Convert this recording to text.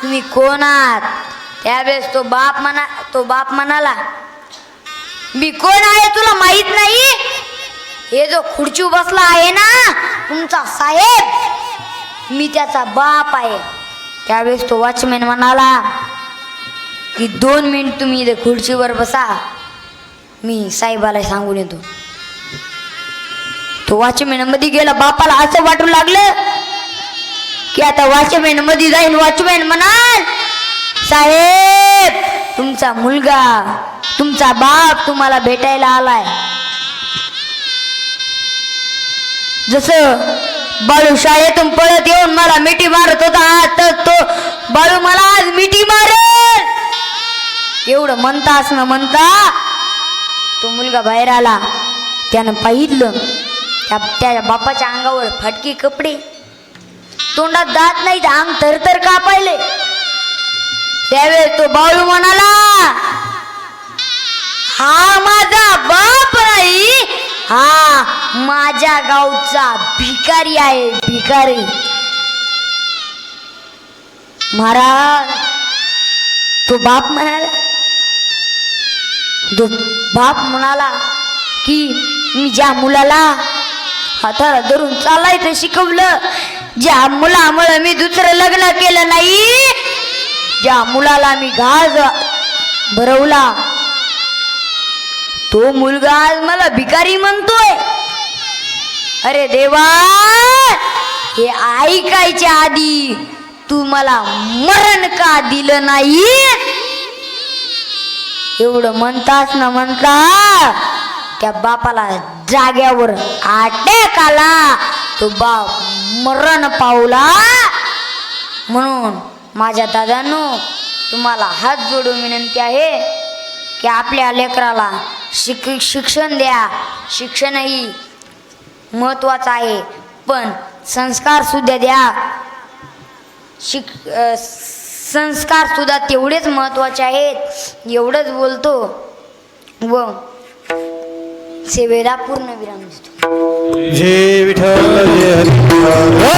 तुम्ही कोण आहात? त्यावेळेस तो बाप म्हणाला, मी कोण आहे तुला माहित नाही? हे जो खुर्ची बसला आहे ना तुमचा साहेब, मी त्याचा बाप आहे. त्यावेळेस तो वॉचमॅन म्हणाला की 2 मिनिट तुम्ही इथे खुर्चीवर बसा, मी साहेबाला सांगून येतो. तो वॉचमॅन मध्ये गेला. बापाला असं वाटू लागलं की आता वॉचमॅन मध्ये जाईन. वॉचमॅन म्हणाल, साहेब तुमचा मुलगा, तुमचा बाप तुम्हाला भेटायला आलाय. जसं बाळू शाळेतून पळत येऊन मला मिठी मारत होता, तर तो बाळू मला आज मिठी मारेल. एवढं म्हणता तो मुलगा बाहेर आला. त्यानं पाहिलं त्या बापाच्या अंगावर फाटकी कपडे, तोंडात दात नाही, अंग थरथर कापायले. त्यावेळेस तो बाळू म्हणाला, हा माझा बाप नाही, हा माझ्या गावचा भिकारी आहे, भिकारी. महाराज तो बाप म्हणाला की मी ज्या मुलाला हाताला धरून चालायचं शिकवलं, ज्या मुलामुळे मी दुसरं लग्न केलं नाही, ज्या मुलाला मी घास भरवला, तो मुलगा आज मला भिकारी म्हणतोय. अरे देवा, हे ऐकायच्या आधी तू मला मरण का दिलं नाही? एवढं म्हणता त्या बापाला जाग्यावर अटॅक आला. तो बाप मरण पावला. म्हणून माझ्या दादांनो, तुम्हाला हात जोडून विनंती आहे की आपल्या लेकराला शिक्षण द्या. शिक्षणही महत्त्वाचं आहे, पण संस्कार सुद्धा द्या. संस्कार सुद्धा तेवढेच महत्त्वाचे आहेत. एवढंच बोलतो व सेवेला पूर्ण विराम देतो. जय विठ्ठल जय हरी.